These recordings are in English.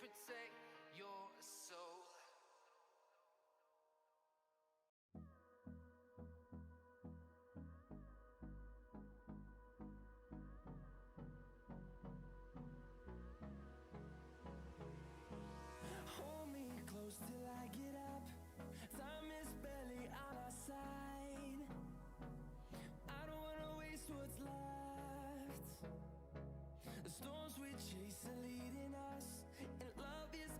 protect your soul. Hold me close till I get up. Time is barely on our side. I don't wanna waste what's left. The storms we chase are leading us, and love is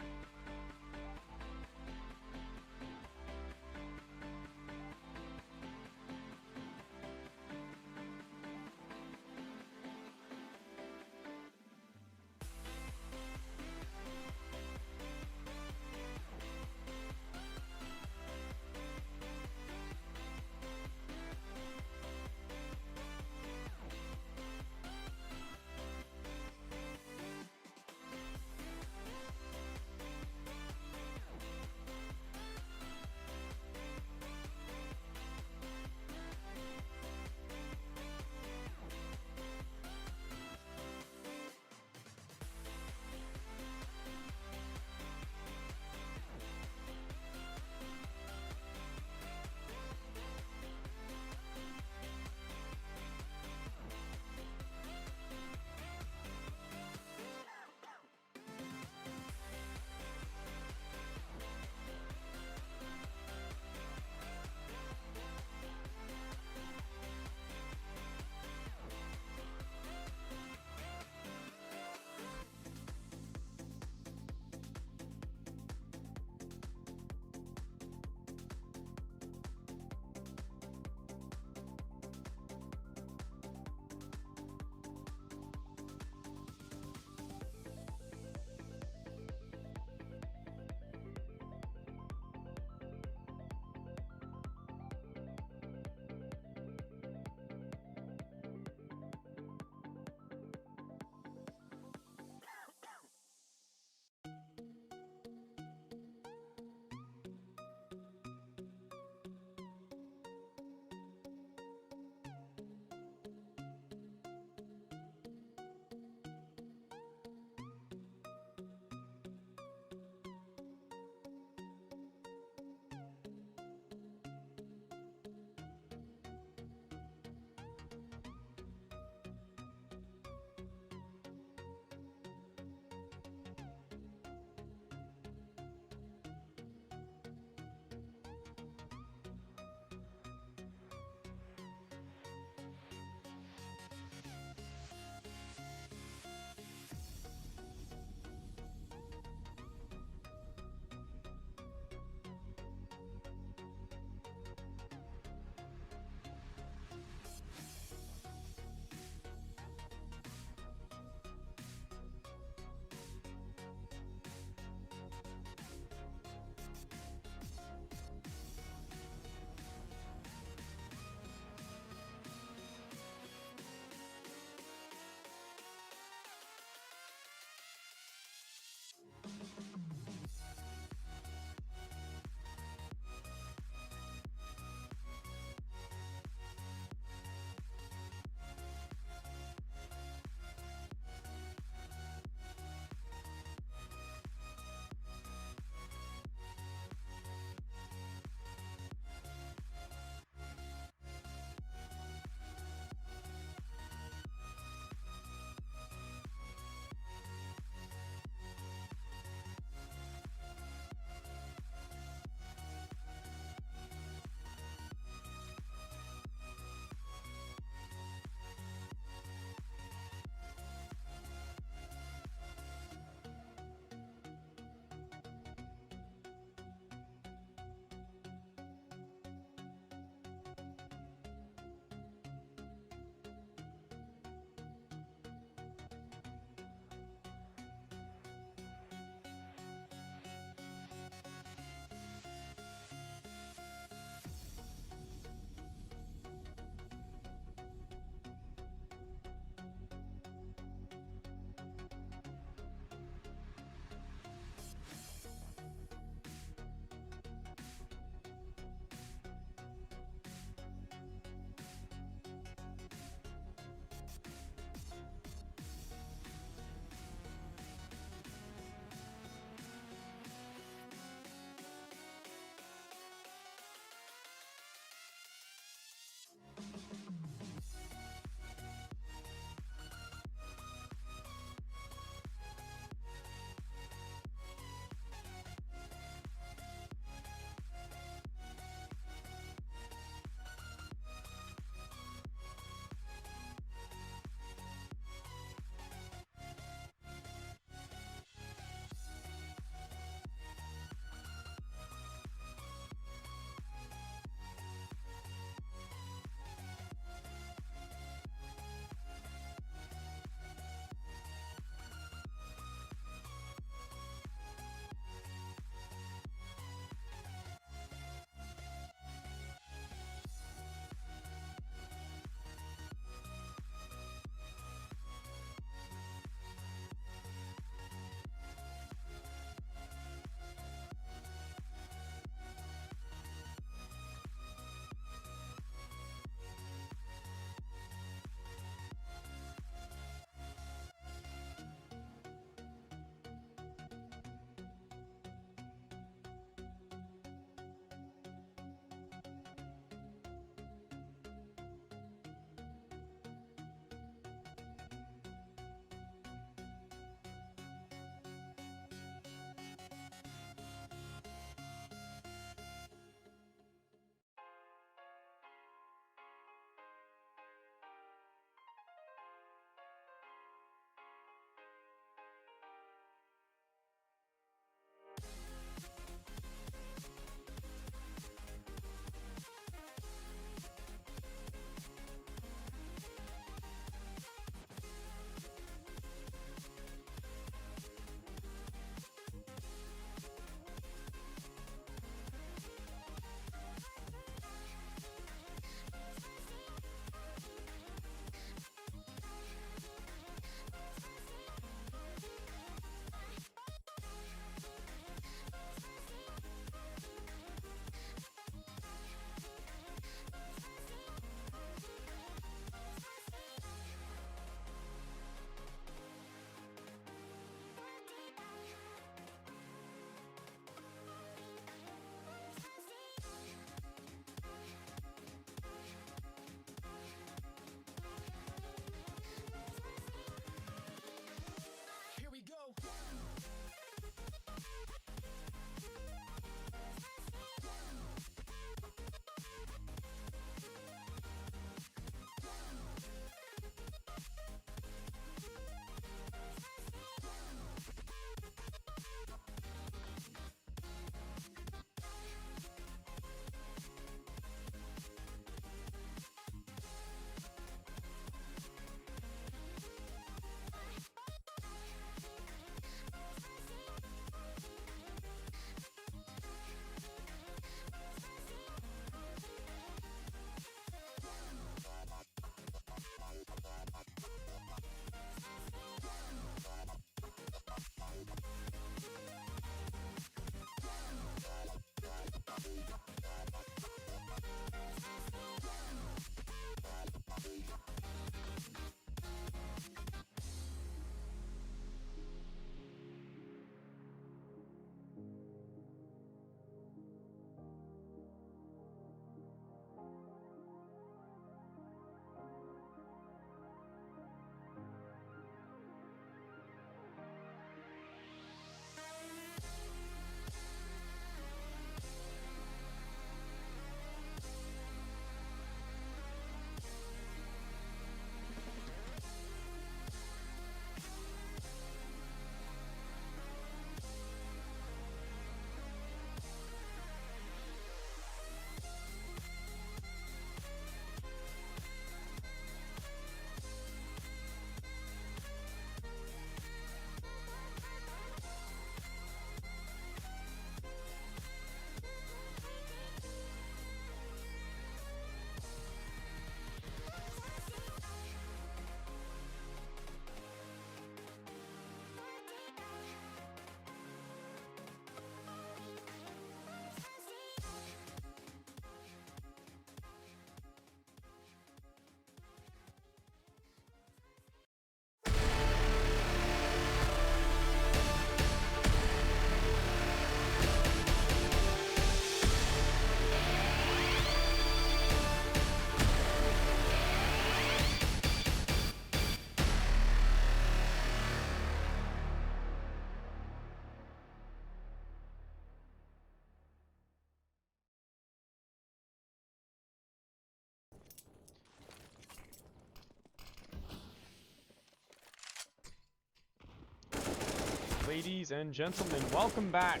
Ladies and gentlemen, welcome back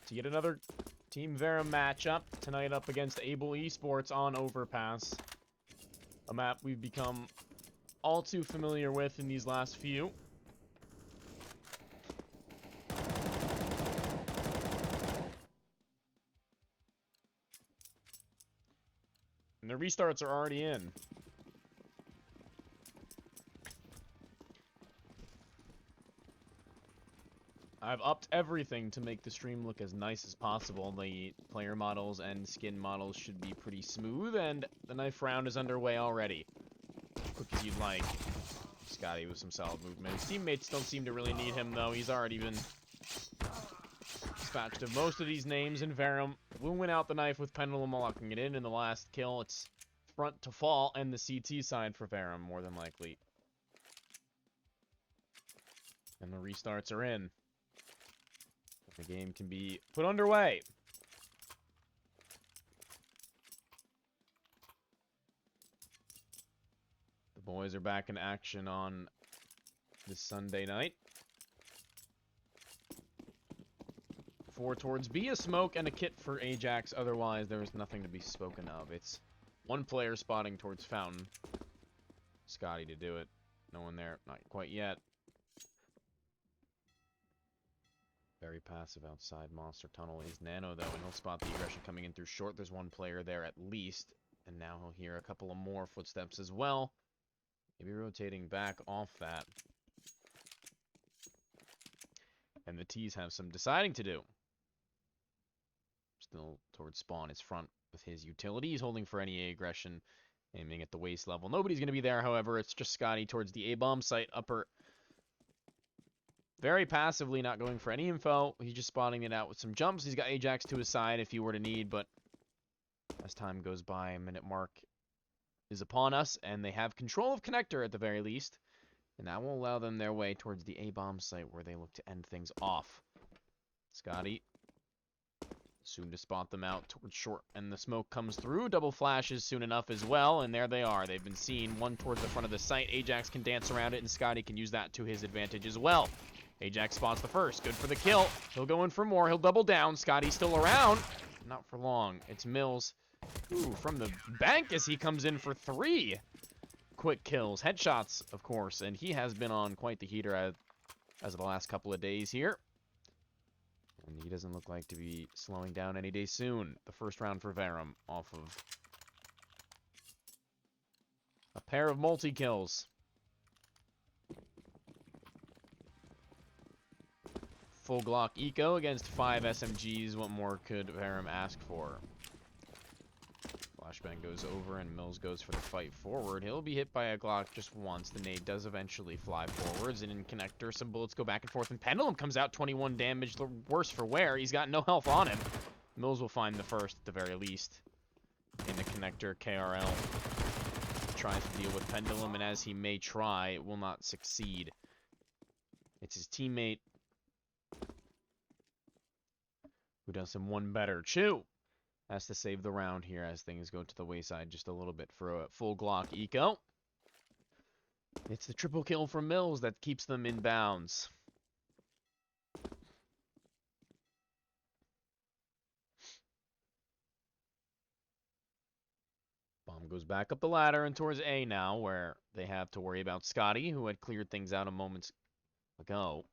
to yet another Team Verum matchup tonight up against Able Esports on Overpass. A map we've become all too familiar with in these last few. And the restarts are already in. I've upped everything to make the stream look as nice as possible. The player models and skin models should be pretty smooth, and the knife round is underway already. Quick as you'd like. Scotty with some solid movement. His teammates don't seem to really need him, though. He's already been dispatched of most of these names, and Verum will win out the knife with Pendulum locking it in the last kill. It's front to fall, and the CT side for Verum, more than likely. And the restarts are in. The game can be put underway. The boys are back in action on this Sunday night. 4 towards B, a smoke and a kit for Ajax. Otherwise, there is nothing to be spoken of. It's one player spotting towards Fountain. Scotty to do it. No one there. Not quite yet. Very passive outside Monster Tunnel is Nano, though, and he'll spot the aggression coming in through short. There's one player there at least, and now he'll hear a couple of more footsteps as well. Maybe rotating back off that. And the T's have some deciding to do. Still towards spawn is front with his utility. He's holding for any aggression, aiming at the waist level. Nobody's going to be there, however. It's just Scotty towards the A-bomb site, upper. Very passively, not going for any info. He's just spotting it out with some jumps. He's got Ajax to his side if he were to need, but as time goes by, a minute mark is upon us, and they have control of Connector at the very least, and that will allow them their way towards the A-bomb site where they look to end things off. Scotty soon to spot them out towards short, and the smoke comes through. Double flashes soon enough as well, and there they are. They've been seen. One towards the front of the site. Ajax can dance around it, and Scotty can use that to his advantage as well. Ajax spots the first. Good for the kill. He'll go in for more. He'll double down. Scotty's still around. Not for long. It's Mills. Ooh, from the bank as he comes in for 3 quick kills. Headshots, of course, and he has been on quite the heater as of the last couple of days here. And he doesn't look like to be slowing down any day soon. The first round for Verum off of a pair of multi-kills. Full Glock Eco against 5 SMGs. What more could Verum ask for? Flashbang goes over and Mills goes for the fight forward. He'll be hit by a Glock just once. The nade does eventually fly forwards, and in Connector, some bullets go back and forth, and Pendulum comes out 21 damage. The worse for wear. He's got no health on him. Mills will find the first at the very least. In the Connector, KRL tries to deal with Pendulum, and as he may try, it will not succeed. It's his teammate who does him one better. Chew has to save the round here as things go to the wayside just a little bit for a full Glock Eco. It's the triple kill from Mills that keeps them in bounds. Bomb goes back up the ladder and towards A now, where they have to worry about Scotty, who had cleared things out a moment ago.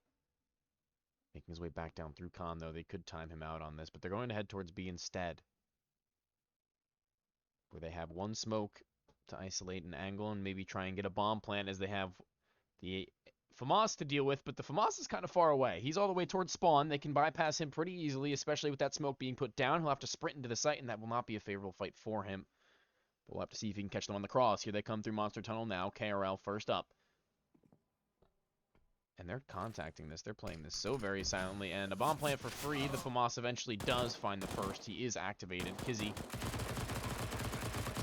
Making his way back down through Con, though. They could time him out on this, but they're going to head towards B instead, where they have one smoke to isolate an angle and maybe try and get a bomb plant, as they have the FAMAS to deal with, but the FAMAS is kind of far away. He's all the way towards spawn. They can bypass him pretty easily, especially with that smoke being put down. He'll have to sprint into the site, and that will not be a favorable fight for him. We'll have to see if he can catch them on the cross. Here they come through Monster Tunnel now. KRL first up. And they're contacting this. They're playing this so very silently. And a bomb plant for free. The FAMAS eventually does find the first. He is activated. Kizzy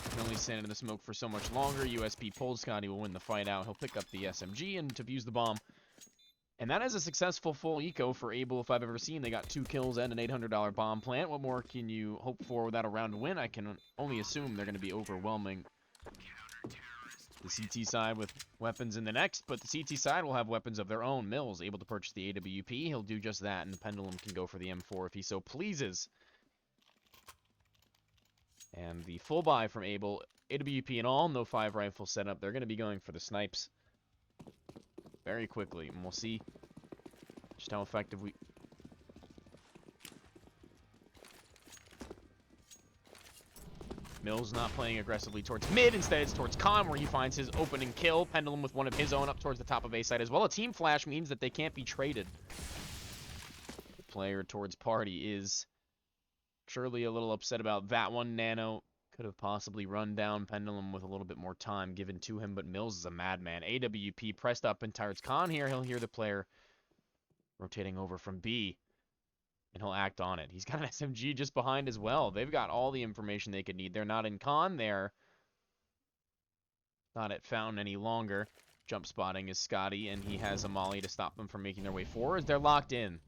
can only stand in the smoke for so much longer. USP pulled. Scotty will win the fight out. He'll pick up the SMG and defuse the bomb. And that is a successful full eco for Able if I've ever seen. They got 2 kills and an $800 bomb plant. What more can you hope for without a round win? I can only assume they're going to be overwhelming The CT side with weapons in the next, but the CT side will have weapons of their own. Mills able to purchase the AWP. He'll do just that, and the Pendulum can go for the M4 if he so pleases. And the full buy from Able, AWP and all, no 5 rifle setup. They're going to be going for the snipes very quickly, and we'll see just how effective we... Mills not playing aggressively towards mid. Instead, it's towards Khan, where he finds his opening kill. Pendulum with one of his own up towards the top of A side as well. A team flash means that they can't be traded. The player towards party is surely a little upset about that one. Nano could have possibly run down Pendulum with a little bit more time given to him, but Mills is a madman. AWP pressed up and towards Khan here. He'll hear the player rotating over from B, and he'll act on it. He's got an SMG just behind as well. They've got all the information they could need. They're not in Con. They're not at Fountain any longer. Jump spotting is Scotty, and he has a molly to stop them from making their way forward. They're locked in.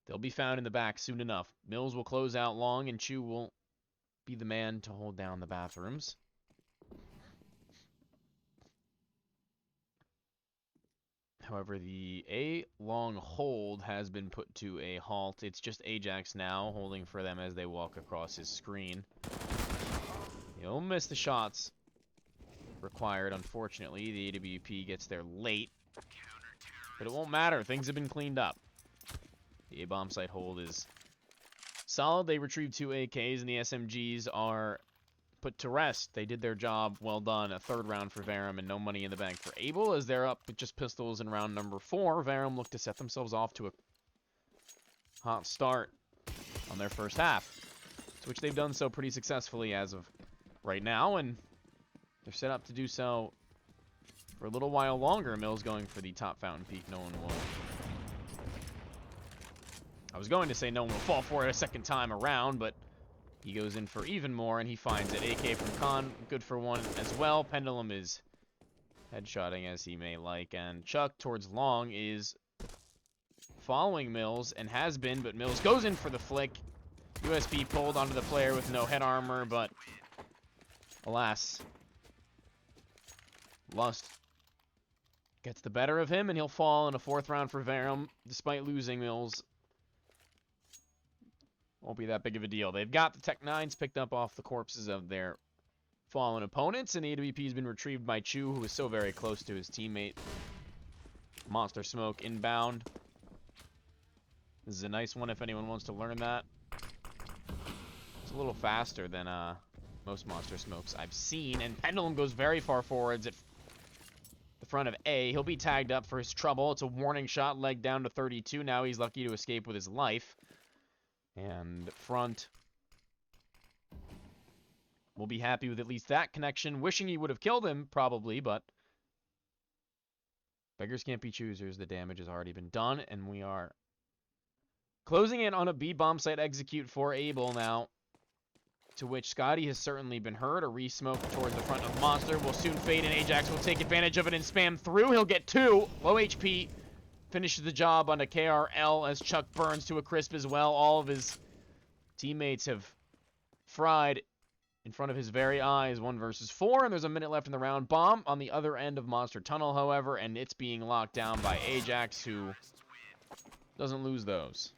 They'll be found in the back soon enough. Mills will close out long, and Chu will be the man to hold down the bathrooms. However, the A-long hold has been put to a halt. It's just Ajax now holding for them as they walk across his screen. He'll miss the shots required, unfortunately. The AWP gets there late. But it won't matter. Things have been cleaned up. The A-bomb site hold is solid. They retrieved 2 AKs, and the SMGs are put to rest. They did their job. Well done. A 3rd round for Verum and no money in the bank for Able as they're up with just pistols in round number 4. Verum look to set themselves off to a hot start on their first half, which they've done so pretty successfully as of right now, and they're set up to do so for a little while longer. Mills going for the top Fountain Peak. No one will. I was going to say no one will fall for it a second time around, but he goes in for even more, and he finds it. AK from Khan, good for 1 as well. Pendulum is headshotting as he may like, and Chuck towards long is following Mills, and has been, but Mills goes in for the flick. USP pulled onto the player with no head armor, but alas, Lust gets the better of him, and he'll fall in a 4th round for Verum, despite losing Mills. Won't be that big of a deal. They've got the Tech 9s picked up off the corpses of their fallen opponents, and AWP has been retrieved by Chu, who is so very close to his teammate. Monster Smoke inbound. This is a nice one if anyone wants to learn that. It's a little faster than most Monster Smokes I've seen, and Pendulum goes very far forwards at the front of A. He'll be tagged up for his trouble. It's a warning shot, leg down to 32. Now he's lucky to escape with his life. And front will be happy with at least that connection. Wishing he would have killed him, probably, but beggars can't be choosers. The damage has already been done, and we are closing in on a B-bomb site execute for Able now, to which Scotty has certainly been hurt. A re-smoke towards the front of Monster will soon fade, and Ajax will take advantage of it and spam through. He'll get 2. Low HP. Finishes the job on a KRL as Chuck burns to a crisp as well. All of his teammates have fried in front of his very eyes. 1 versus 4, and there's a minute left in the round. Bomb on the other end of Monster Tunnel, however, and it's being locked down by Ajax, who doesn't lose those.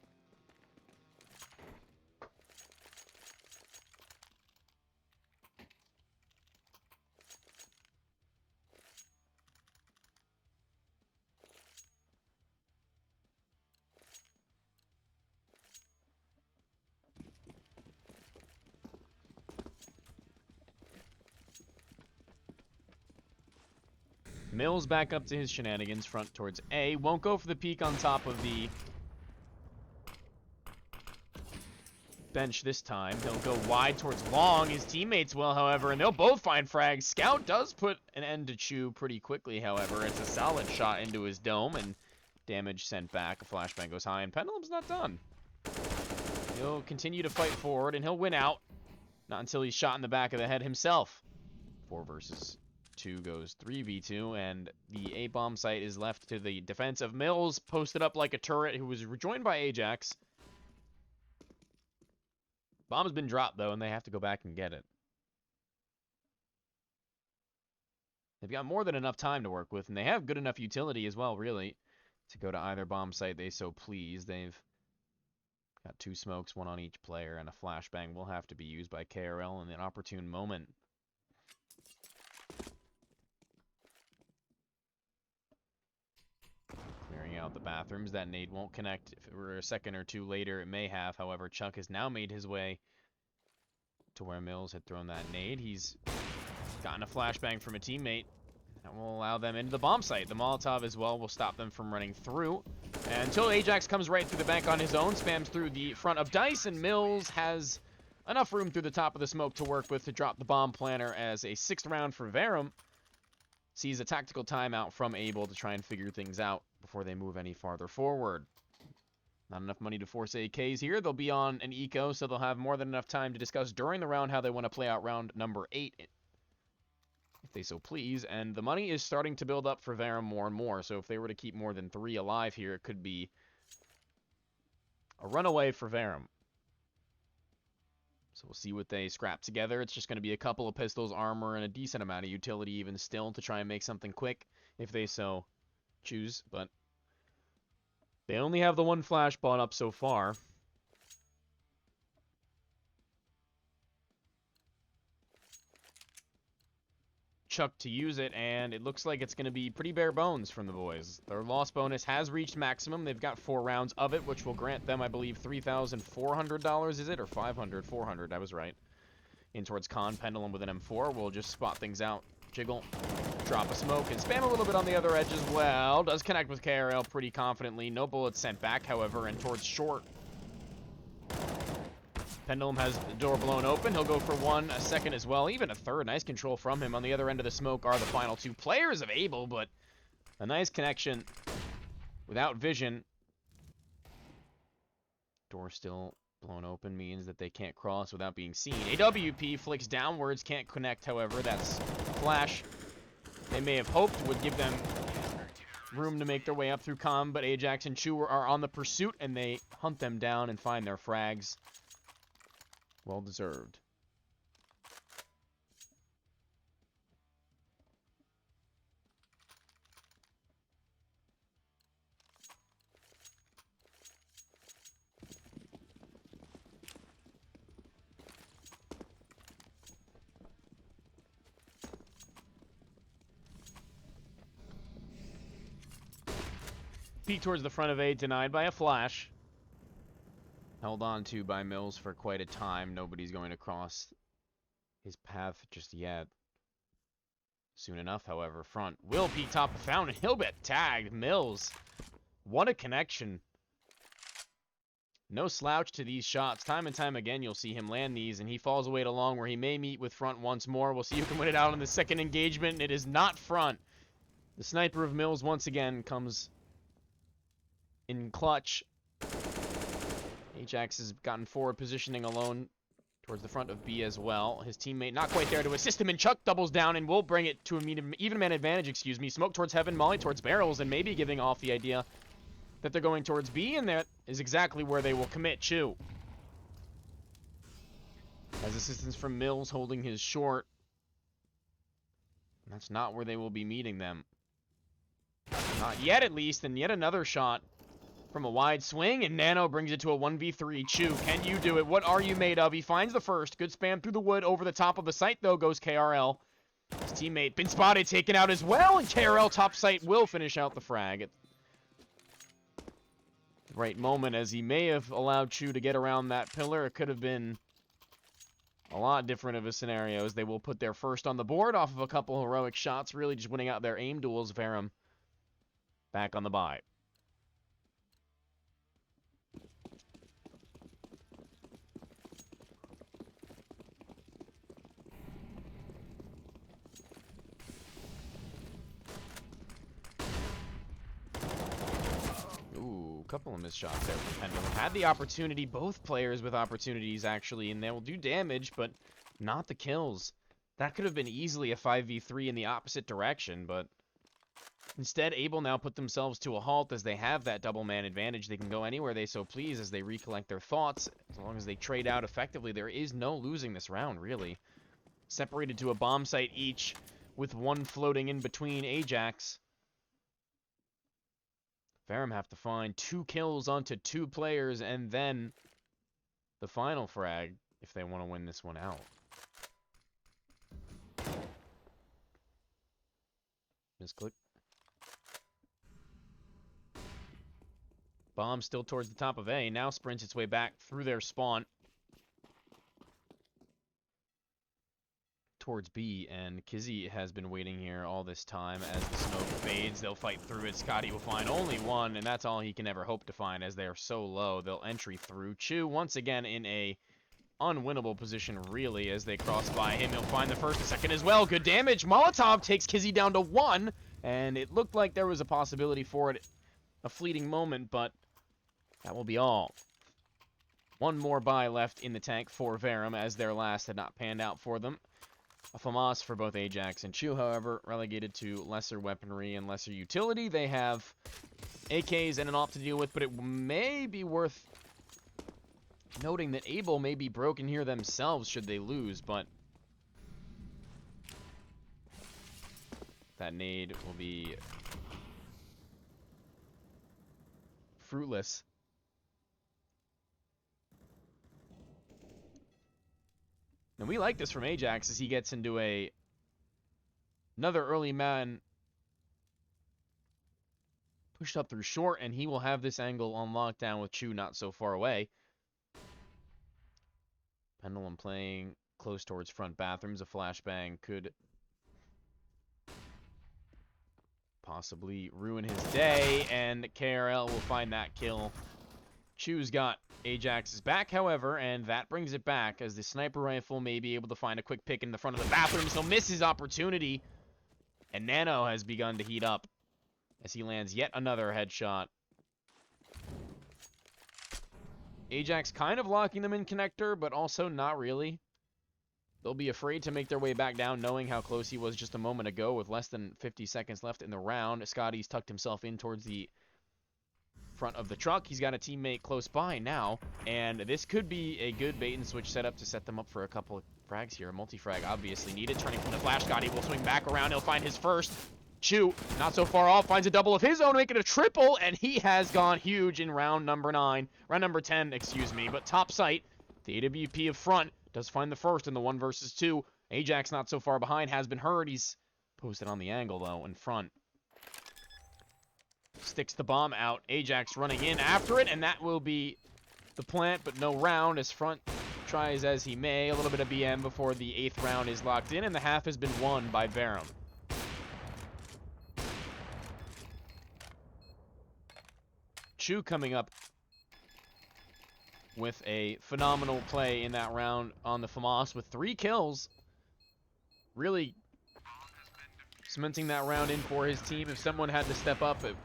Mills back up to his shenanigans, front towards A. Won't go for the peek on top of the bench this time. He'll go wide towards long. His teammates will, however, and they'll both find frags. Scout does put an end to Chu pretty quickly, however. It's a solid shot into his dome, and damage sent back. A flashbang goes high, and Pendulum's not done. He'll continue to fight forward, and he'll win out. Not until he's shot in the back of the head himself. 4 versus 2 goes 3v2, and the A-bomb site is left to the defense of Mills, posted up like a turret, who was rejoined by Ajax. Bomb's been dropped, though, and they have to go back and get it. They've got more than enough time to work with, and they have good enough utility as well, really, to go to either bomb site they so please. They've got 2 smokes, 1 on each player, and a flashbang will have to be used by KRL in an opportune moment. Clearing out the bathrooms. That nade won't connect. If it were a second or two later, it may have. However, Chuck has now made his way to where Mills had thrown that nade. He's gotten a flashbang from a teammate. That will allow them into the bomb site. The Molotov as well will stop them from running through. And until Ajax comes right through the bank on his own, spams through the front of Dice, and Mills has enough room through the top of the smoke to work with to drop the bomb planter as a 6th round for Verum sees a tactical timeout from Able to try and figure things out before they move any farther forward. Not enough money to force AKs here. They'll be on an eco, so they'll have more than enough time to discuss during the round how they want to play out round number 8, if they so please. And the money is starting to build up for Verum more and more, so if they were to keep more than 3 alive here, it could be a runaway for Verum. So we'll see what they scrap together. It's just going to be a couple of pistols, armor, and a decent amount of utility even still to try and make something quick if they so choose, but they only have the 1 flash bought up so far. Chuck to use it, and it looks like it's going to be pretty bare bones from the boys. Their loss bonus has reached maximum. They've got 4 rounds of it, which will grant them, I believe, $3,400, is it? Or 500? 400, I was right. In towards Con. Pendulum with an M4. We'll just spot things out. Jiggle. Drop a smoke and spam a little bit on the other edge as well. Does connect with KRL pretty confidently. No bullets sent back, however, and towards short. Pendulum has the door blown open. He'll go for 1, a second as well, even a 3rd. Nice control from him. On the other end of the smoke are the final 2 players of Able, but a nice connection without vision. Door still blown open means that they can't cross without being seen. AWP flicks downwards, can't connect, however. That's flash they may have hoped would give them room to make their way up through comm, but Ajax and Chu are on the pursuit, and they hunt them down and find their frags. Well deserved. Peek towards the front of A, denied by a flash. Held on to by Mills for quite a time. Nobody's going to cross his path just yet. Soon enough, however, front will peek top of fountain. He'll get tagged. Mills, what a connection. No slouch to these shots. Time and time again, you'll see him land these, and he falls away to long where he may meet with front once more. We'll see who can win it out in the second engagement. It is not front. The sniper of Mills once again comes in clutch. Ajax has gotten forward positioning alone towards the front of B as well. His teammate not quite there to assist him, and Chuck doubles down and will bring it to an even man advantage, excuse me. Smoke towards heaven, Molly towards barrels, and maybe giving off the idea that they're going towards B, and that is exactly where they will commit Chu. As assistance from Mills holding his short. And that's not where they will be meeting them. Not yet, at least, and yet another shot from a wide swing, and Nano brings it to a 1v3. Chu, can you do it? What are you made of? He finds the first. Good spam through the wood. Over the top of the site, though, goes KRL. His teammate been spotted, taken out as well, and KRL top site will finish out the frag at the right moment, as he may have allowed Chu to get around that pillar. It could have been a lot different of a scenario, as they will put their first on the board off of a couple heroic shots, really just winning out their aim duels. Verum back on the bye. Couple of missed shots there from Pendulum. Had the opportunity, both players with opportunities actually, and they will do damage, but not the kills. That could have been easily a 5v3 in the opposite direction, but instead Able now put themselves to a halt as they have that double man advantage. They can go anywhere they so please as they recollect their thoughts. As long as they trade out effectively, there is no losing this round, really. Separated to a bomb site each, with one floating in between Ajax. Verum have to find 2 kills onto 2 players and then the final frag if they want to win this one out. Misclick. Bomb still towards the top of A. Now sprints its way back through their spawn towards B, and Kizzy has been waiting here all this time. As the smoke fades, they'll fight through it. Scotty will find only one, and that's all he can ever hope to find as they are so low. They'll entry through. Chu once again in a unwinnable position, really, as they cross by him. He'll find the first and second as well. Good damage. Molotov takes Kizzy down to 1, and it looked like there was a possibility for it, a fleeting moment, but that will be all. One more buy left in the tank for Verum, as their last had not panned out for them. A FAMAS for both Ajax and Chu, however, relegated to lesser weaponry and lesser utility. They have AKs and an AWP to deal with, but it may be worth noting that Able may be broken here themselves should they lose, but that nade will be fruitless. And we like this from Ajax as he gets into another early man pushed up through short, and he will have this angle on lockdown with Chu not so far away. Pendulum playing close towards front bathrooms. A flashbang could possibly ruin his day, and KRL will find that kill. Chu's got Ajax's back, however, and that brings it back as the sniper rifle may be able to find a quick pick in the front of the bathrooms. He'll miss his opportunity, and Nano has begun to heat up as he lands yet another headshot. Ajax kind of locking them in connector, but also not really. They'll be afraid to make their way back down, knowing how close he was just a moment ago with less than 50 seconds left in the round. Scotty's tucked himself in towards the front of the truck. He's got a teammate close by now, and this could be a good bait and switch setup to set them up for a couple of frags here. Multi-frag obviously needed. Turning from the flash, Scotty will swing back around. He'll find his first. Chu, not so far off, finds a double of his own, making it a triple, and he has gone huge in round number 10, excuse me. But top sight, the AWP of front does find the first in the 1 versus 2. Ajax not so far behind, has been heard. He's posted on the angle, though, in front. Sticks the bomb out. Ajax running in after it, and that will be the plant, but no round as front tries as he may. A little bit of BM before the 8th round is locked in, and the half has been won by Verum. Chu coming up with a phenomenal play in that round on the FAMAS with 3 kills. Really cementing that round in for his team. If someone had to step up, it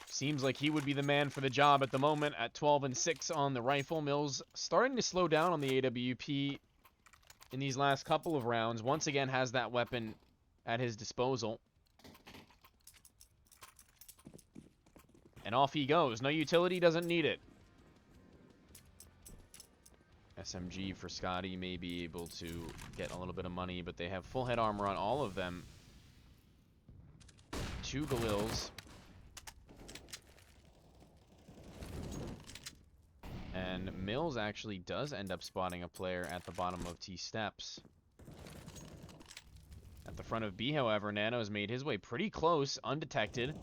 seems like he would be the man for the job at the moment at 12-6 on the rifle. Mills starting to slow down on the AWP in these last couple of rounds. Once again has that weapon at his disposal. And off he goes. No utility, doesn't need it. SMG for Scotty may be able to get a little bit of money, but they have full head armor on all of them. 2 Galils. And Mills actually does end up spotting a player at the bottom of T steps. At the front of B, however, Nano has made his way pretty close, undetected.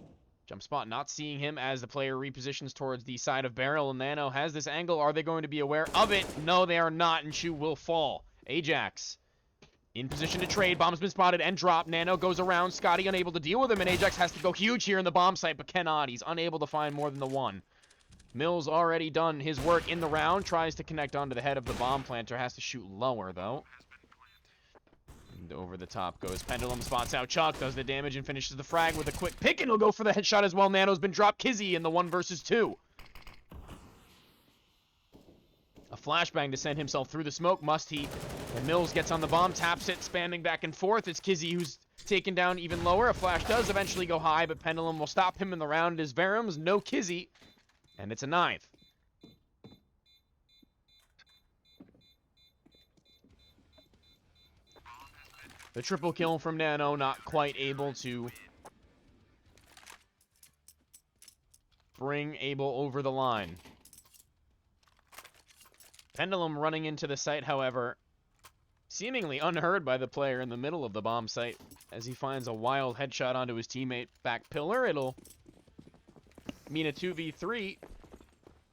Jump spot not seeing him as the player repositions towards the side of barrel. Nano has this angle. Are they going to be aware of it? No, they are not, and Chu will fall. Ajax in position to trade. Bomb's been spotted and dropped. Nano goes around. Scotty unable to deal with him, and Ajax has to go huge here in the bomb site, but cannot. He's unable to find more than the 1. Mills already done his work in the round. Tries to connect onto the head of the bomb planter. Has to shoot lower, though. And over the top goes Pendulum. Spots out Chuck. Does the damage and finishes the frag with a quick pick. And he'll go for the headshot as well. Nano's been dropped. Kizzy in the 1 versus 2. A flashbang to send himself through the smoke. Must he? And Mills gets on the bomb. Taps it. Spamming back and forth. It's Kizzy who's taken down even lower. A flash does eventually go high, but Pendulum will stop him in the round. It is Verum's. No Kizzy. And it's a 9th. The triple kill from Nano, not quite able to bring Abel over the line. Pendulum running into the site, however, seemingly unheard by the player in the middle of the bomb site as he finds a wild headshot onto his teammate back pillar. It'll mean a 2v3.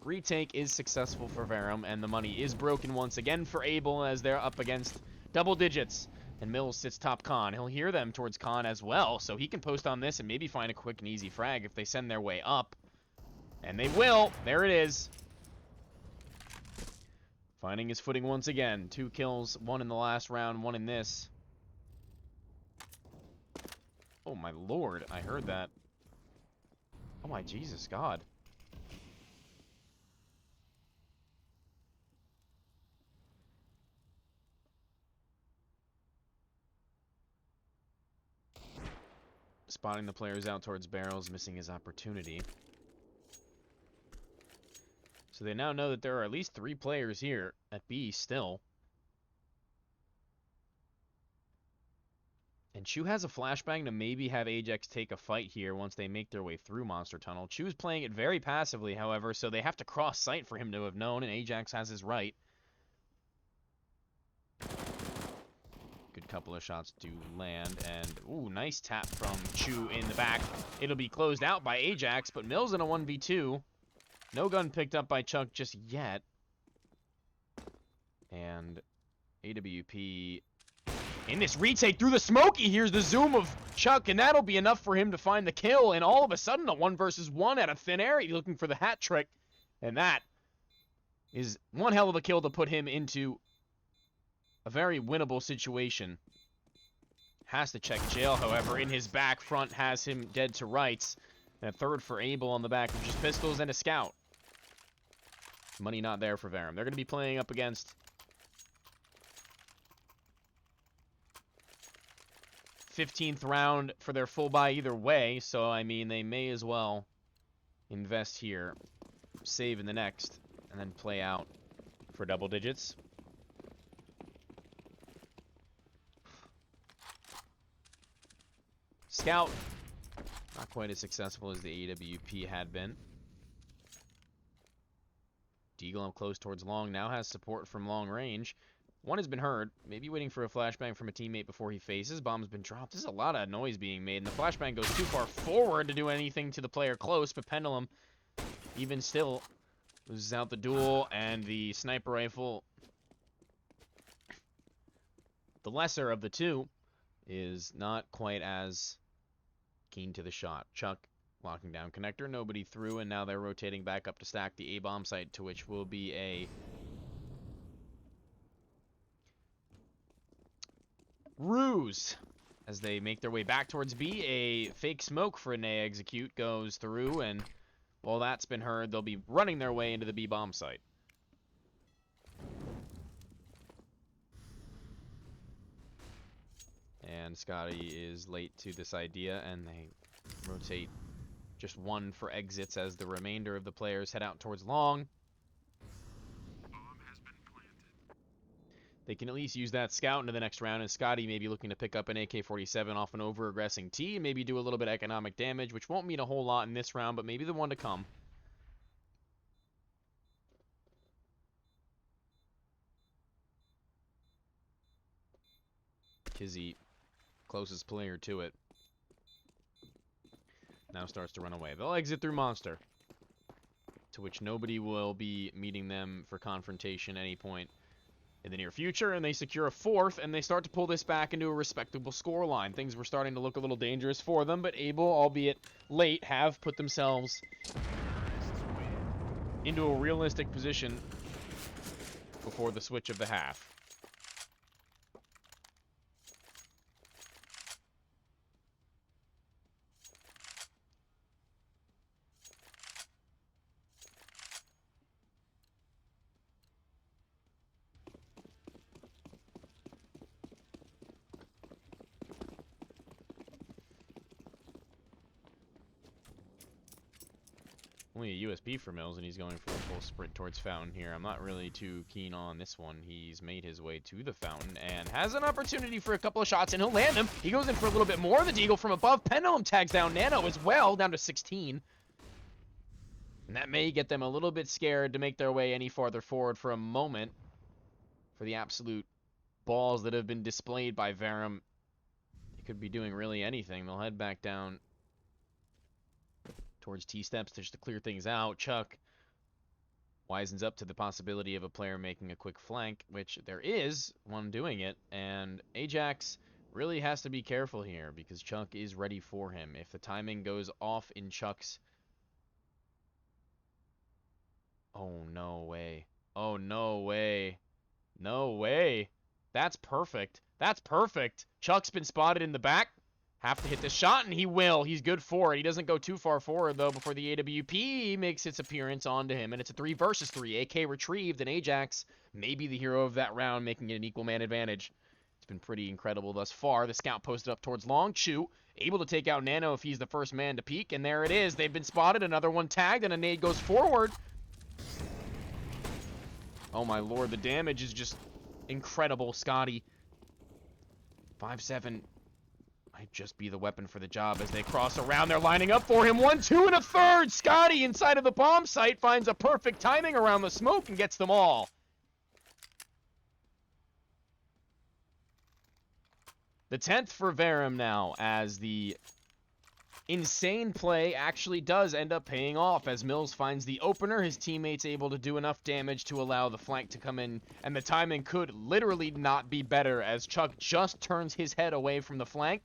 Retake is successful for Verum, and the money is broken once again for Abel as they're up against double digits. And Mills sits top Con. He'll hear them towards Con as well, so he can post on this and maybe find a quick and easy frag if they send their way up. And they will. There it is. Finding his footing once again. 2 kills, 1 in the last round, 1 in this. Oh my lord, I heard that. Oh my Jesus God. Spotting the players out towards barrels, missing his opportunity. So they now know that there are at least 3 players here at B still. And Chu has a flashbang to maybe have Ajax take a fight here once they make their way through Monster Tunnel. Chu's playing it very passively, however, so they have to cross sight for him to have known, and Ajax has his right. Good couple of shots to land, and ooh, nice tap from Chu in the back. It'll be closed out by Ajax, but Mills in a 1v2. No gun picked up by Chuck just yet. And AWP in this retake through the smoke. He hears the zoom of Chuck, and that'll be enough for him to find the kill. And all of a sudden, a 1 versus 1 out of thin air. He's looking for the hat trick. And that is one hell of a kill to put him into a very winnable situation. Has to check jail, however. In his back, front has him dead to rights. And a third for Abel on the back, with just pistols and a scout. Money not there for Verum. They're going to be playing up against 15th round for their full buy either way. So, I mean, they may as well invest here, save in the next, and then play out for double digits. Scout, not quite as successful as the AWP had been. Deagle up close towards long, now has support from long range. One has been heard, maybe waiting for a flashbang from a teammate before he faces. Bomb's been dropped. There's a lot of noise being made, and the flashbang goes too far forward to do anything to the player close, but Pendulum, even still, loses out the duel, and the sniper rifle, the lesser of the two, is not quite as keen to the shot. Chuck locking down connector, nobody through, and now they're rotating back up to stack the A-bomb site, to which will be a ruse as they make their way back towards B. A fake smoke for an A execute goes through, and while that's been heard, they'll be running their way into the B bomb site. And Scotty is late to this idea, and they rotate just one for exits as the remainder of the players head out towards long. They can at least use that scout into the next round, and Scotty may be looking to pick up an AK-47 off an over-aggressing T, maybe do a little bit of economic damage, which won't mean a whole lot in this round, but maybe the one to come. Kizzy, closest player to it, now starts to run away. They'll exit through Monster, to which nobody will be meeting them for confrontation at any point in the near future, and they secure a 4th, and they start to pull this back into a respectable scoreline. Things were starting to look a little dangerous for them, but Abel, albeit late, have put themselves into a realistic position before the switch of the half. Only only a USP for Mills, and he's going for the full sprint towards Fountain here. I'm not really too keen on this one. He's made his way to the Fountain and has an opportunity for a couple of shots, and he'll land them. He goes in for a little bit more. The Deagle from above. Pendulum tags down Nano as well, down to 16. And that may get them a little bit scared to make their way any farther forward for a moment. For the absolute balls that have been displayed by Verum, they could be doing really anything. They'll head back down towards T-steps just to clear things out. Chuck wisens up to the possibility of a player making a quick flank, which there is one doing it, and Ajax really has to be careful here because Chuck is ready for him. If the timing goes off in Chuck's... Oh, no way. Oh, no way. No way. That's perfect. That's perfect. Chuck's been spotted in the back. Have to hit the shot, and he will. He's good for it. He doesn't go too far forward, though, before the AWP makes its appearance onto him. And it's a 3 versus 3. AK retrieved, and Ajax may be the hero of that round, making it an equal man advantage. It's been pretty incredible thus far. The scout posted up towards Long. Chu able to take out Nano if he's the first man to peek, and there it is. They've been spotted. Another one tagged, and a nade goes forward. Oh, my lord. The damage is just incredible. Scotty. 5-7. Might just be the weapon for the job as they cross around. They're lining up for him. 1, 2, and a third. Scotty inside of the bomb site finds a perfect timing around the smoke and gets them all. The 10th for Verum now, as the insane play actually does end up paying off as Mills finds the opener. His teammates able to do enough damage to allow the flank to come in, and the timing could literally not be better as Chuck just turns his head away from the flank.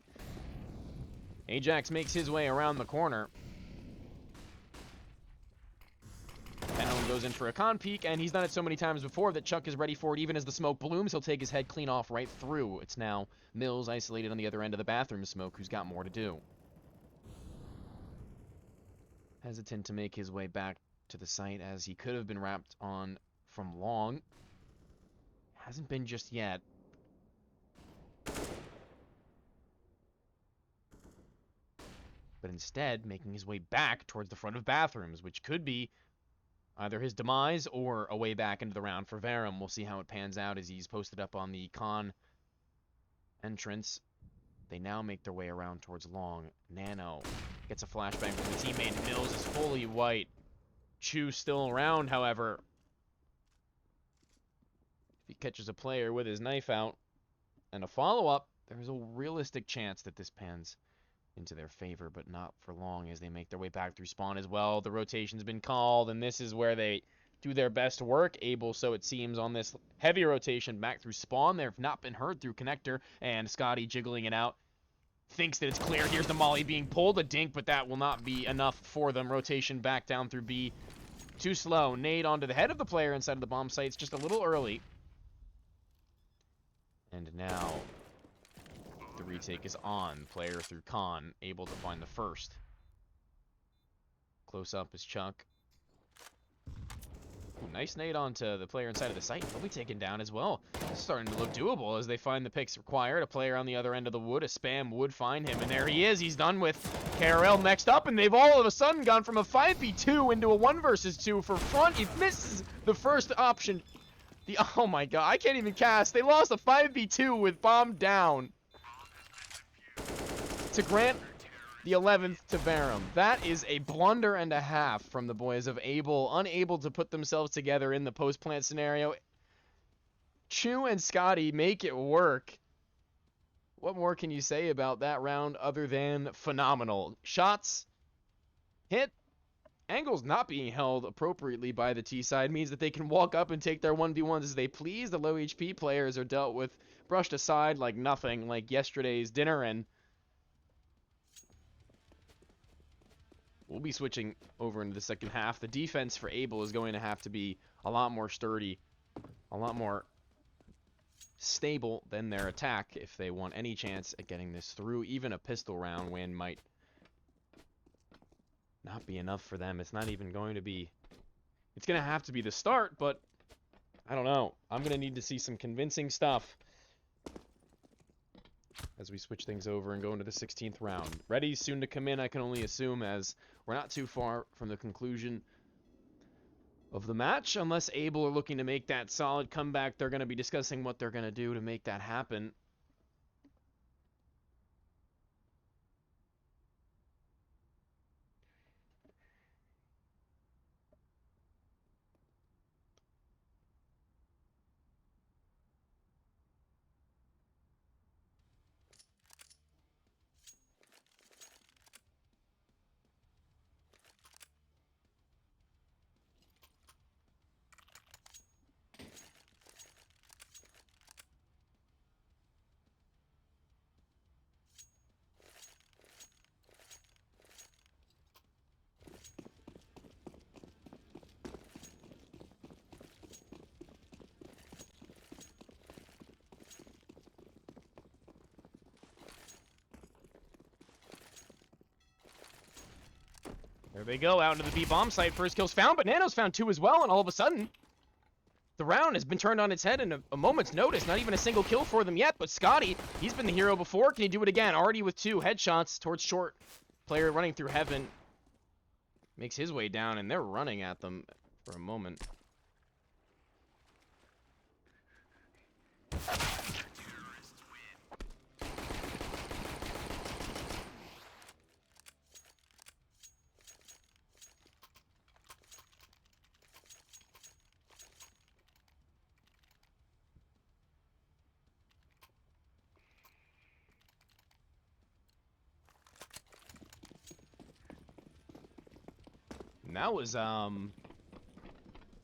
Ajax makes his way around the corner. Pendulum goes in for a con peek, and he's done it so many times before that Chuck is ready for it. Even as the smoke blooms, he'll take his head clean off right through. It's now Mills isolated on the other end of the bathroom smoke, who's got more to do. Hesitant to make his way back to the site as he could have been wrapped on from Long. Hasn't been just yet. But instead making his way back towards the front of bathrooms, which could be either his demise or a way back into the round for Verum. We'll see how it pans out as he's posted up on the con entrance. They now make their way around towards Long. Nano gets a flashbang from the teammate. Mills is fully white. Chu still around, however. If he catches a player with his knife out and a follow-up, there's a realistic chance that this pans into their favor, but not for long as they make their way back through spawn as well. The rotation's been called, and this is where they do their best work. Able, so it seems, on this heavy rotation back through spawn. They've not been heard through connector, and Scotty jiggling it out. Thinks that it's clear. Here's the molly being pulled. A dink, but that will not be enough for them. Rotation back down through B. Too slow. Nade onto the head of the player inside of the bomb site. It's just a little early. And now the retake is on. Player through con, able to find the first. Close up is Chuck. Ooh, nice nade onto the player inside of the site. He'll be taken down as well. It's starting to look doable as they find the picks required. A player on the other end of the wood. A spam would find him, and there he is. He's done with KRL next up, and they've all of a sudden gone from a 5v2 into a 1 versus 2 for front. He misses the first option. Oh my god, I can't even cast. They lost a 5v2 with bomb down to grant the 11th to Verum. That is a blunder and a half from the boys of Able, unable to put themselves together in the post-plant scenario. Chu and Scotty make it work. What more can you say about that round other than phenomenal? Shots hit. Angles not being held appropriately by the T side means that they can walk up and take their 1v1s as they please. The low HP players are dealt with, brushed aside like nothing, like yesterday's dinner, and we'll be switching over into the second half. The defense for Able is going to have to be a lot more sturdy, a lot more stable than their attack if they want any chance at getting this through. Even a pistol round win might not be enough for them. It's not even going to be... It's going to have to be the start, but I don't know. I'm going to need to see some convincing stuff as we switch things over and go into the 16th round. Ready soon to come in, I can only assume, as we're not too far from the conclusion of the match. Unless Able are looking to make that solid comeback, they're going to be discussing what they're going to do to make that happen. There they go, out into the B bomb site. First kill's found, but Nano's found 2 as well, and all of a sudden, the round has been turned on its head in a moment's notice. Not even a single kill for them yet, but Scotty, he's been the hero before. Can he do it again? Already with 2 headshots towards short. Player running through heaven. Makes his way down, and they're running at them for a moment. And that was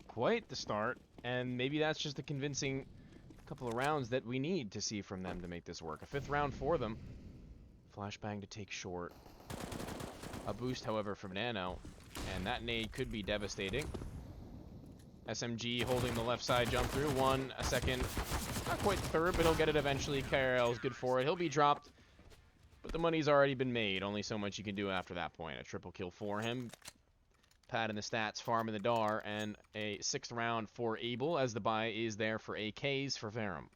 quite the start, and maybe that's just a convincing couple of rounds that we need to see from them to make this work. A 5th round for them. Flashbang to take short. A boost, however, from Nano, and that nade could be devastating. SMG holding the left side jump through. 1, a second, not quite the 3rd, but he'll get it eventually. KRL's good for it. He'll be dropped, but the money's already been made. Only so much you can do after that point. A triple kill for him. Pad in the stats, farm in the DAR, and a 6th round for Able, as the buy is there for AKs for Verum.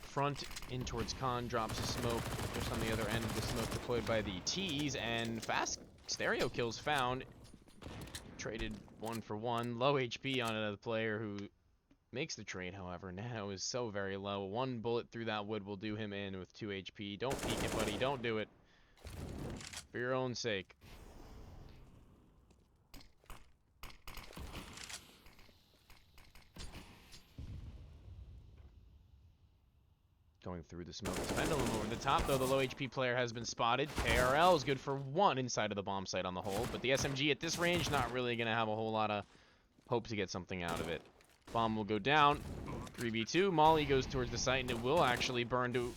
Front in towards Khan, drops a smoke just on the other end of the smoke deployed by the T's, and fast stereo kills found. Traded 1 for 1. Low HP on another player who makes the trade, however. Nano is so very low. 1 bullet through that wood will do him in with 2 HP. Don't peek it, buddy. Don't do it. For your own sake. Going through the smoke. Pendulum over the top, though. The low HP player has been spotted. KRL is good for 1 inside of the bomb site on the hole, but the SMG at this range not really going to have a whole lot of hope to get something out of it. Bomb will go down. 3v2. Molly goes towards the site, and it will actually burn to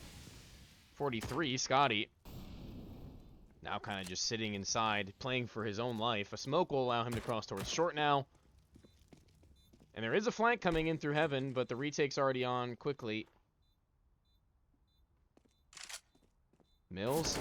43. Scotty now kind of just sitting inside, playing for his own life. A smoke will allow him to cross towards short now. And there is a flank coming in through heaven, but the retake's already on quickly. Mills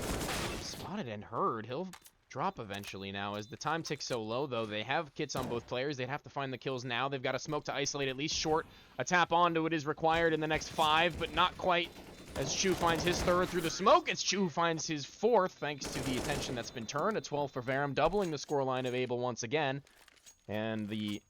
spotted and heard. He'll drop eventually now as the time ticks so low, though. They have kits on both players. They'd have to find the kills now. They've got a smoke to isolate at least short. A tap onto it is required in the next 5, but not quite, as Chu finds his 3rd through the smoke. It's Chu who finds his 4th, thanks to the attention that's been turned. A 12 for Verum, doubling the scoreline of Able once again. And the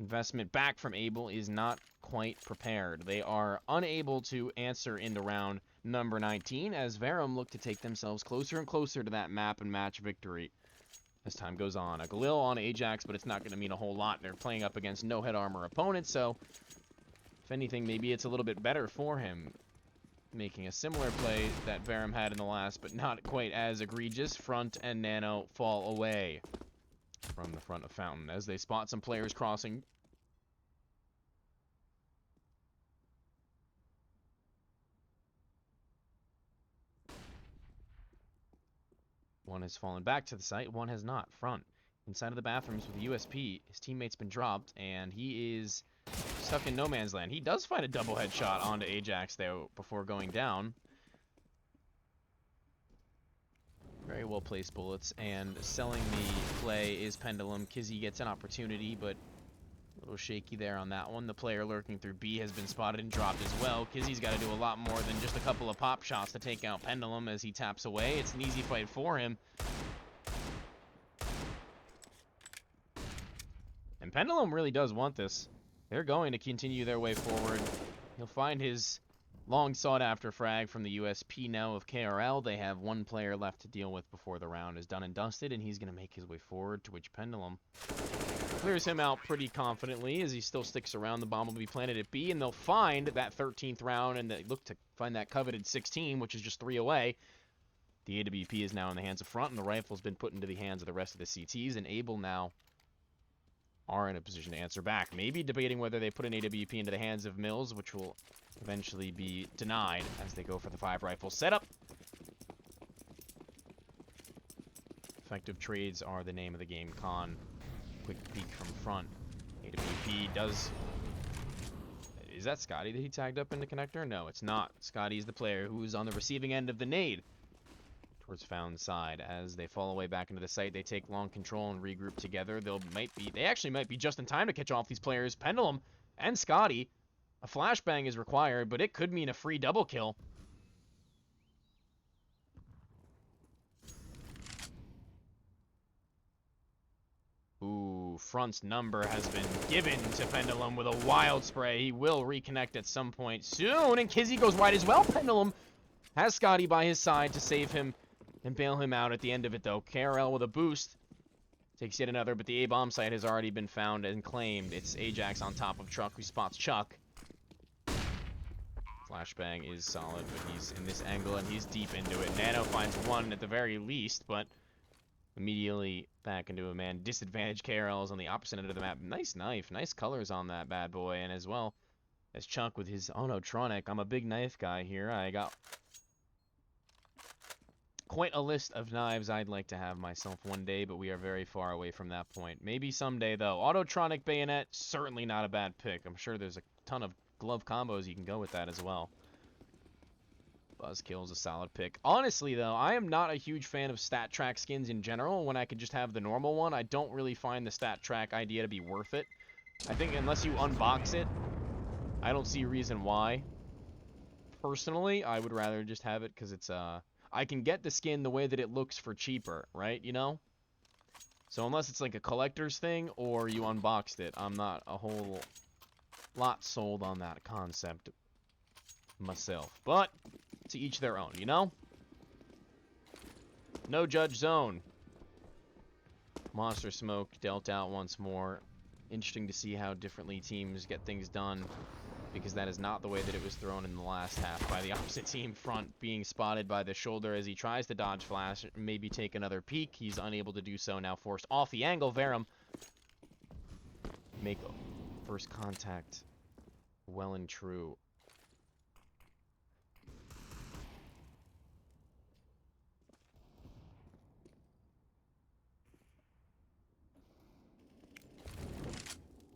investment back from Able is not quite prepared. They are unable to answer into round number 19 as Verum look to take themselves closer and closer to that map and match victory as time goes on. A Galil on Ajax, but it's not going to mean a whole lot. They're playing up against no head armor opponents, so if anything, maybe it's a little bit better for him. Making a similar play that Verum had in the last, but not quite as egregious. Front and Nano fall away from the front of Fountain as they spot some players crossing. One has fallen back to the site, one has not. Front, inside of the bathrooms with the USP. His teammate's been dropped, and he is stuck in no man's land. He does find a double headshot onto Ajax, though, before going down. Very well placed bullets, and selling the play is Pendulum. Kizzy gets an opportunity, but a little shaky there on that one. The player lurking through B has been spotted and dropped as well. Kizzy's got to do a lot more than just a couple of pop shots to take out Pendulum as he taps away. It's an easy fight for him. And Pendulum really does want this. They're going to continue their way forward. He'll find his long sought-after frag from the USP now of KRL. They have one player left to deal with before the round is done and dusted, and he's going to make his way forward, to which Pendulum clears him out pretty confidently as he still sticks around. The bomb will be planted at B, and they'll find that 13th round, and they look to find that coveted 16, which is just 3 away. The AWP is now in the hands of Front, and the rifle's been put into the hands of the rest of the CTs, and Able now are in a position to answer back. Maybe debating whether they put an AWP into the hands of Mills, which will eventually be denied as they go for the 5 rifle setup. Effective trades are the name of the game. Khan, quick peek from Front. AWP does... Is that Scotty that he tagged up in the connector? No, it's not. Scotty's the player who's on the receiving end of the nade towards Found side. As they fall away back into the site, they take long control and regroup together. They actually might be just in time to catch off these players. Pendulum and Scotty. A flashbang is required, but it could mean a free double kill. Ooh, Front's number has been given to Pendulum with a wild spray. He will reconnect at some point soon, and Kizzy goes wide as well. Pendulum has Scotty by his side to save him and bail him out at the end of it, though. KRL with a boost takes yet another, but the A-bomb site has already been found and claimed. It's Ajax on top of Chuck, who spots Chuck. Flashbang is solid, but he's in this angle and he's deep into it. Nano finds one at the very least, but immediately back into a man. Disadvantage KRL is on the opposite end of the map. Nice knife, nice colors on that bad boy, and as well as Chuck with his Onotronic. I'm a big knife guy here. I got quite a list of knives I'd like to have myself one day, but we are very far away from that point. Maybe someday, though. Autotronic bayonet, certainly not a bad pick. I'm sure there's a ton of glove combos you can go with that as well. Buzzkill's a solid pick. Honestly, though, I am not a huge fan of stat track skins in general. When I could just have the normal one, I don't really find the stat track idea to be worth it. I think unless you unbox it, I don't see a reason why. Personally, I would rather just have it because it's I can get the skin the way that it looks for cheaper, right? You know? So unless it's like a collector's thing or you unboxed it, I'm not a whole lot sold on that concept myself. But to each their own, you know? No judge zone. Monster Smoke dealt out once more. Interesting to see how differently teams get things done, because that is not the way that it was thrown in the last half by the opposite team. Front being spotted by the shoulder as he tries to dodge flash, maybe take another peek. He's unable to do so, now forced off the angle. Verum make first contact well and true.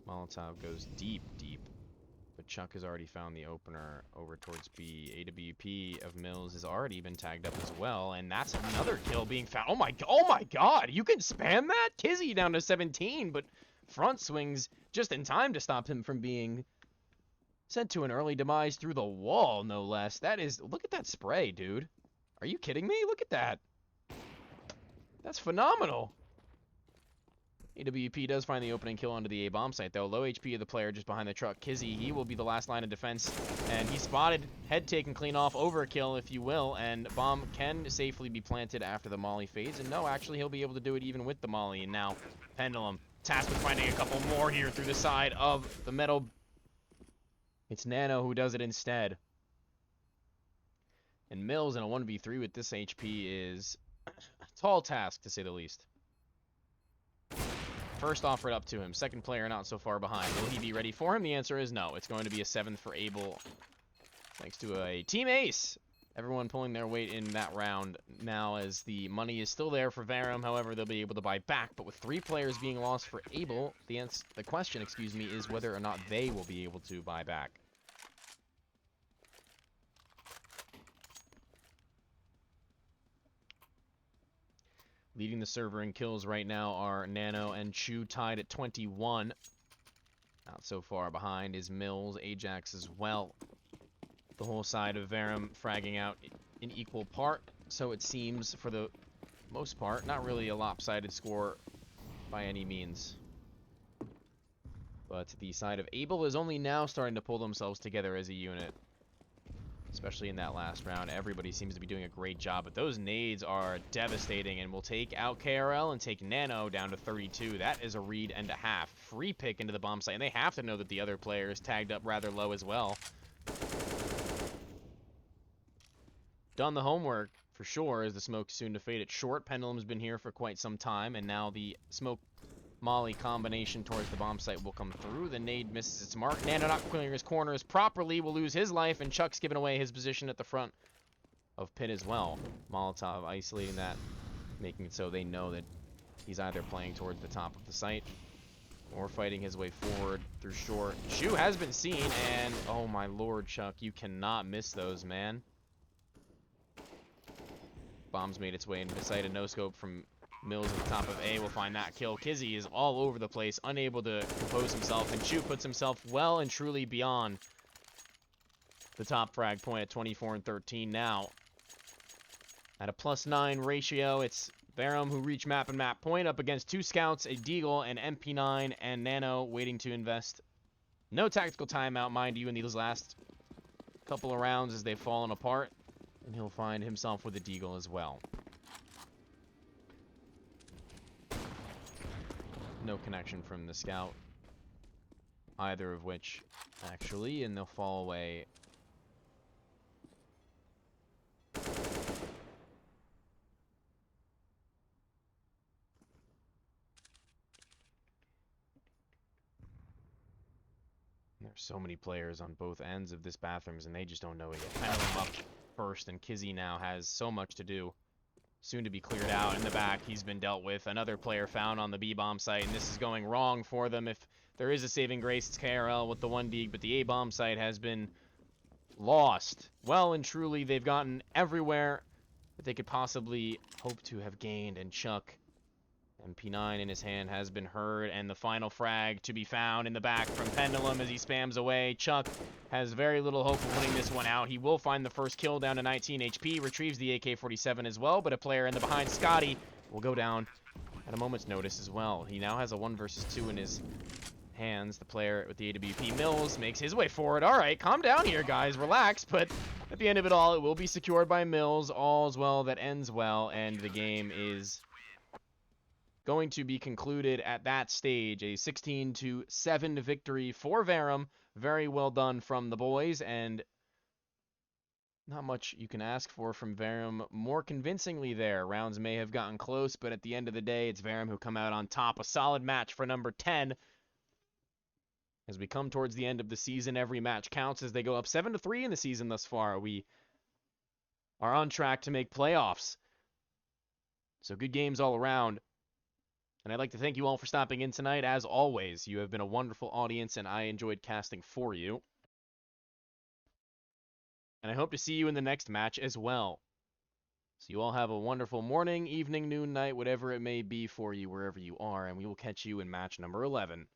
Molotov goes deep, but Chuck has already found the opener over towards B. AWP of Mills has already been tagged up as well, and that's another kill being found. Oh my god, you can spam that? Kizzy down to 17, but Front swings just in time to stop him from being sent to an early demise through the wall, no less. That is, look at that spray, dude. Are you kidding me? Look at that. That's phenomenal. AWP does find the opening kill onto the A-bomb site, though. Low HP of the player just behind the truck. Kizzy, he will be the last line of defense, and he's spotted. Head taken clean off. Overkill, if you will, and bomb can safely be planted after the molly fades. And no, actually, he'll be able to do it even with the molly. And now, Pendulum tasked with finding a couple more here through the side of the metal. It's Nano who does it instead. And Mills in a 1v3 with this HP is a tall task, to say the least. First offered up to him. Second player not so far behind. Will he be ready for him? The answer is no. It's going to be a 7th for Able, thanks to a team ace. Everyone pulling their weight in that round now, as the money is still there for Verum. However, they'll be able to buy back. But with 3 players being lost for Able, the question, is whether or not they will be able to buy back. Leading the server in kills right now are Nano and Chu, tied at 21. Not so far behind is Mills, Ajax as well. The whole side of Verum fragging out in equal part, so it seems for the most part. Not really a lopsided score by any means. But the side of Able is only now starting to pull themselves together as a unit. Especially in that last round. Everybody seems to be doing a great job. But those nades are devastating and will take out KRL and take Nano down to 32. That is a read and a half. Free pick into the bomb site. And they have to know that the other player is tagged up rather low as well. Done the homework for sure, as the smoke soon to fade it short. Pendulum's been here for quite some time, and now the smoke molly combination towards the bomb site will come through. The nade misses its mark. Nano not clearing his corners properly, will lose his life, and Chuck's giving away his position at the front of pit as well. Molotov isolating that, making it so they know that he's either playing towards the top of the site or fighting his way forward through short. Chu has been seen, and oh my lord, Chuck, you cannot miss those, man. Bomb's made its way into the site. A no-scope from Mills at the top of A will find that kill. Kizzy is all over the place, unable to compose himself, and Chu puts himself well and truly beyond the top frag point at 24 and 13 now. At a +9 ratio, it's Verum who reach map and map point up against two scouts, a Deagle, an MP9, and Nano waiting to invest. No tactical timeout, mind you, in these last couple of rounds as they've fallen apart. And he'll find himself with a Deagle as well. No connection from the scout. Either of which, actually, and they'll fall away. There's so many players on both ends of this bathrooms, and they just don't know it yet. Kind of up first, and Kizzy now has so much to do. Soon to be cleared out. In the back, he's been dealt with. Another player found on the B-bomb site, and this is going wrong for them. If there is a saving grace, it's KRL with the 1 dig, but the A-bomb site has been lost. Well and truly, they've gotten everywhere that they could possibly hope to have gained, and Chuck, MP9 in his hand, has been heard, and the final frag to be found in the back from Pendulum as he spams away. Chuck has very little hope of winning this one out. He will find the first kill down to 19 HP, retrieves the AK-47 as well, but a player in the behind, Scotty, will go down at a moment's notice as well. He now has a 1 versus 2 in his hands. The player with the AWP, Mills, makes his way forward. All right, calm down here, guys. Relax, but at the end of it all, it will be secured by Mills. All's well that ends well, and the game is going to be concluded at that stage. A 16-7 victory for Verum. Very well done from the boys, and not much you can ask for from Verum more convincingly there. Rounds may have gotten close, but at the end of the day, it's Verum who come out on top. A solid match for number 10. As we come towards the end of the season, every match counts as they go up 7-3 in the season thus far. We are on track to make playoffs. So good games all around. And I'd like to thank you all for stopping in tonight. As always, you have been a wonderful audience, and I enjoyed casting for you. And I hope to see you in the next match as well. So you all have a wonderful morning, evening, noon, night, whatever it may be for you, wherever you are, and we will catch you in match number 11.